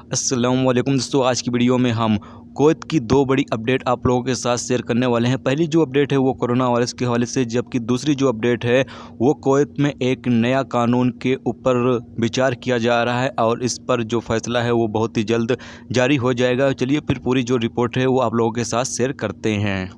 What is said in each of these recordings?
अस्सलाम वालेकुम दोस्तों, आज की वीडियो में हम कुवैत की दो बड़ी अपडेट आप लोगों के साथ शेयर करने वाले हैं। पहली जो अपडेट है वो कोरोना वायरस के हवाले से, जबकि दूसरी जो अपडेट है वो कुवैत में एक नया कानून के ऊपर विचार किया जा रहा है और इस पर जो फैसला है वो बहुत ही जल्द जारी हो जाएगा। चलिए फिर पूरी जो रिपोर्ट है वो आप लोगों के साथ शेयर करते हैं।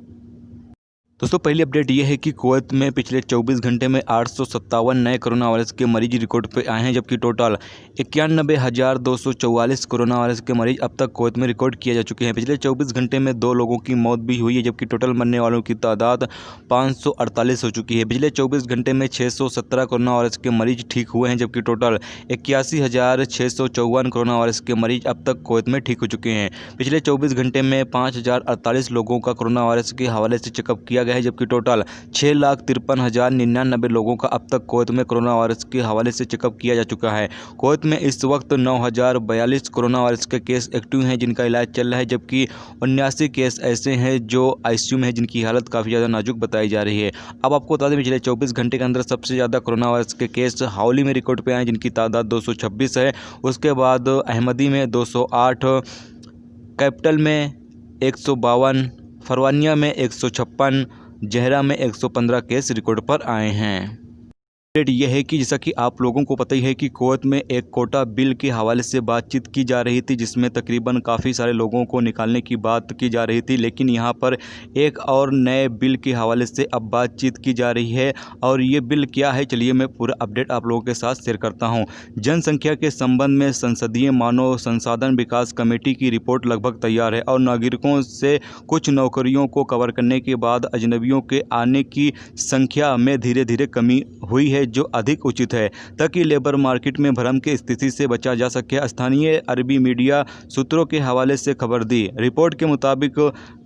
दोस्तों, पहली अपडेट ये है कि कुवैत में पिछले 24 घंटे में 857 नए कोरोना वायरस के मरीज रिकॉर्ड पे आए हैं, जबकि टोटल 91,244 कोरोना वायरस के मरीज अब तक कुवैत में रिकॉर्ड किए जा चुके हैं। पिछले 24 घंटे में 2 लोगों की मौत भी हुई है, जबकि टोटल मरने वालों की तादाद 548 हो चुकी है। पिछले 24 घंटे में 617 कोरोना वायरस के मरीज ठीक हुए हैं, जबकि टोटल 81,654 कोरोना वायरस के मरीज अब तक कुवैत में ठीक हो चुके हैं। पिछले 24 घंटे में 5,048 लोगों का कोरोना वायरस के हवाले से चेकअप किया है, जबकि टोटल 6,53,099 लोगों का अब तक कुवैत में कोरोना वायरस के हवाले से चेकअप किया जा चुका है। कुवैत में इस वक्त 9,042 कोरोना वायरस के केस एक्टिव हैं जिनका इलाज चल रहा है, जबकि 79 केस ऐसे हैं जो आईसीयू में हैं जिनकी हालत काफ़ी ज़्यादा नाजुक बताई जा रही है। अब आपको बता दें, पिछले 24 घंटे के अंदर सबसे ज़्यादा कोरोना वायरस के केस हावली में रिकॉर्ड पे आए जिनकी तादाद 226 है। उसके बाद अहमदी में 208, कैपिटल में 152, फरवानिया में 156, जहरा में 115 केस रिकॉर्ड पर आए हैं। अपडेट यह है कि जैसा कि आप लोगों को पता ही है कि कुवैत में एक कोटा बिल के हवाले से बातचीत की जा रही थी, जिसमें तकरीबन काफ़ी सारे लोगों को निकालने की बात की जा रही थी, लेकिन यहाँ पर एक और नए बिल के हवाले से अब बातचीत की जा रही है। और ये बिल क्या है, चलिए मैं पूरा अपडेट आप लोगों के साथ शेयर करता हूँ। जनसंख्या के संबंध में संसदीय मानव संसाधन विकास कमेटी की रिपोर्ट लगभग तैयार है और नागरिकों से कुछ नौकरियों को कवर करने के बाद अजनबियों के आने की संख्या में धीरे धीरे कमी हुई है, जो अधिक उचित है ताकि लेबर मार्केट में भ्रम की स्थिति से बचा जा सके। स्थानीय अरबी मीडिया सूत्रों के हवाले से खबर दी। रिपोर्ट के मुताबिक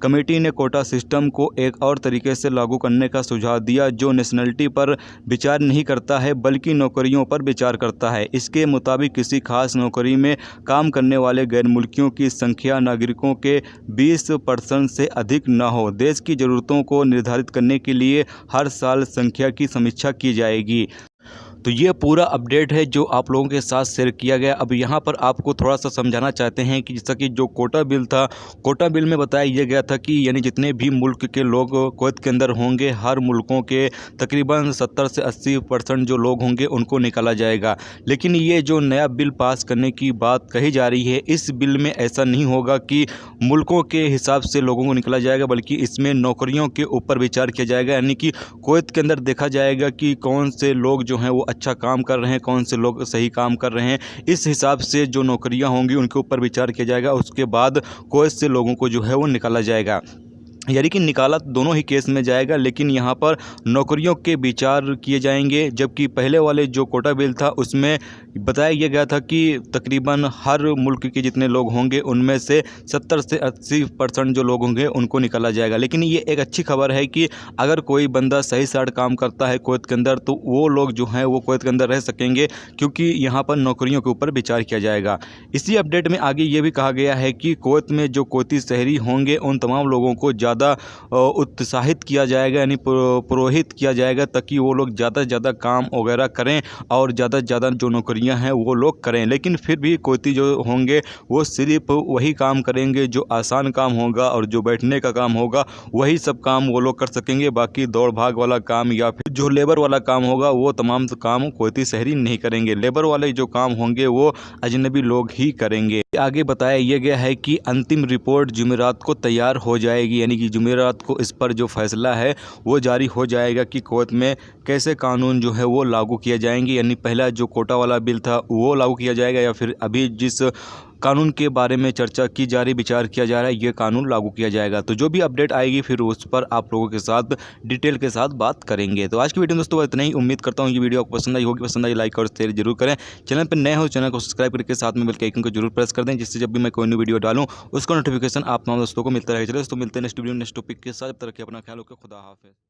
कमेटी ने कोटा सिस्टम को एक और तरीके से लागू करने का सुझाव दिया जो नेशनलिटी पर विचार नहीं करता है बल्कि नौकरियों पर विचार करता है। इसके मुताबिक किसी खास नौकरी में काम करने वाले गैर मुल्कियों की संख्या नागरिकों के 20% से अधिक न हो। देश की ज़रूरतों को निर्धारित करने के लिए हर साल संख्या की समीक्षा की जाएगी। तो ये पूरा अपडेट है जो आप लोगों के साथ शेयर किया गया। अब यहाँ पर आपको थोड़ा सा समझाना चाहते हैं कि जैसा कि जो कोटा बिल था, कोटा बिल में बताया यह गया था कि यानी जितने भी मुल्क के लोग कुवैत के अंदर होंगे, हर मुल्कों के तकरीबन 70 से 80% जो लोग होंगे उनको निकाला जाएगा। लेकिन ये जो नया बिल पास करने की बात कही जा रही है, इस बिल में ऐसा नहीं होगा कि मुल्कों के हिसाब से लोगों को निकाला जाएगा, बल्कि इसमें नौकरियों के ऊपर विचार किया जाएगा। यानी कि कुवैत के अंदर देखा जाएगा कि कौन से लोग जो हैं वो अच्छा काम कर रहे हैं, कौन से लोग सही काम कर रहे हैं। इस हिसाब से जो नौकरियां होंगी उनके ऊपर विचार किया जाएगा। उसके बाद कुवैत से लोगों को जो है वो निकाला जाएगा। यानी कि निकाला दोनों ही केस में जाएगा, लेकिन यहाँ पर नौकरियों के विचार किए जाएंगे। जबकि पहले वाले जो कोटा बिल था उसमें बताया यह गया था कि तकरीबन हर मुल्क के जितने लोग होंगे उनमें से 70 से 80% जो लोग होंगे उनको निकाला जाएगा। लेकिन ये एक अच्छी खबर है कि अगर कोई बंदा सही साठ काम करता है कुवैत के अंदर, तो वो लोग जो हैं वो कुवैत के अंदर रह सकेंगे, क्योंकि यहाँ पर नौकरियों के ऊपर विचार किया जाएगा। इसी अपडेट में आगे ये भी कहा गया है कि कुवैत में जो कुवैती शहरी होंगे उन तमाम लोगों को ज़्यादा उत्साहित किया जाएगा, यानी प्रोहित किया जाएगा, ताकि वो लोग ज़्यादा से ज़्यादा काम वगैरह करें और ज़्यादा से ज़्यादा जो नौकरियां हैं वो लोग करें। लेकिन फिर भी कुवैती जो होंगे वो सिर्फ वही काम करेंगे जो आसान काम होगा, और जो बैठने का काम होगा वही सब काम वो लोग कर सकेंगे। बाकी दौड़ भाग वाला काम या फिर जो लेबर वाला काम होगा वो तमाम काम कुवैती शहरी नहीं करेंगे। लेबर वाले जो काम होंगे वो अजनबी लोग ही करेंगे। आगे बताया यह गया है कि अंतिम रिपोर्ट जुमेरात को तैयार हो जाएगी, यानी कि जुमेरात को इस पर जो फैसला है वो जारी हो जाएगा कि कुवैत में कैसे कानून जो है वो लागू किए जाएंगे। यानी पहला जो कोटा वाला बिल था वो लागू किया जाएगा, या फिर अभी जिस कानून के बारे में चर्चा की जा रही, विचार किया जा रहा है, ये कानून लागू किया जाएगा। तो जो भी अपडेट आएगी फिर उस पर आप लोगों के साथ डिटेल के साथ बात करेंगे। तो आज की वीडियो में दोस्तों इतना ही। उम्मीद करता हूँ ये वीडियो आपको पसंद आई होगी। पसंद आई लाइक और शेयर जरूर करें। चैनल पर नए हो चैनल को सब्सक्राइब करके साथ में बेल के आइकन को जरूर प्रेस कर दें, जिससे जब भी मैं कोई न्यू वीडियो डालूँ उसका नोटिफिकेशन आप तमाम दोस्तों को मिलता रहेगा। चलिए दोस्तों, मिलते हैं नेक्स्ट वीडियो नेक्स्ट टॉपिक के साथ। तब तक अपना ख्याल रखें। खुदा हाफिज़।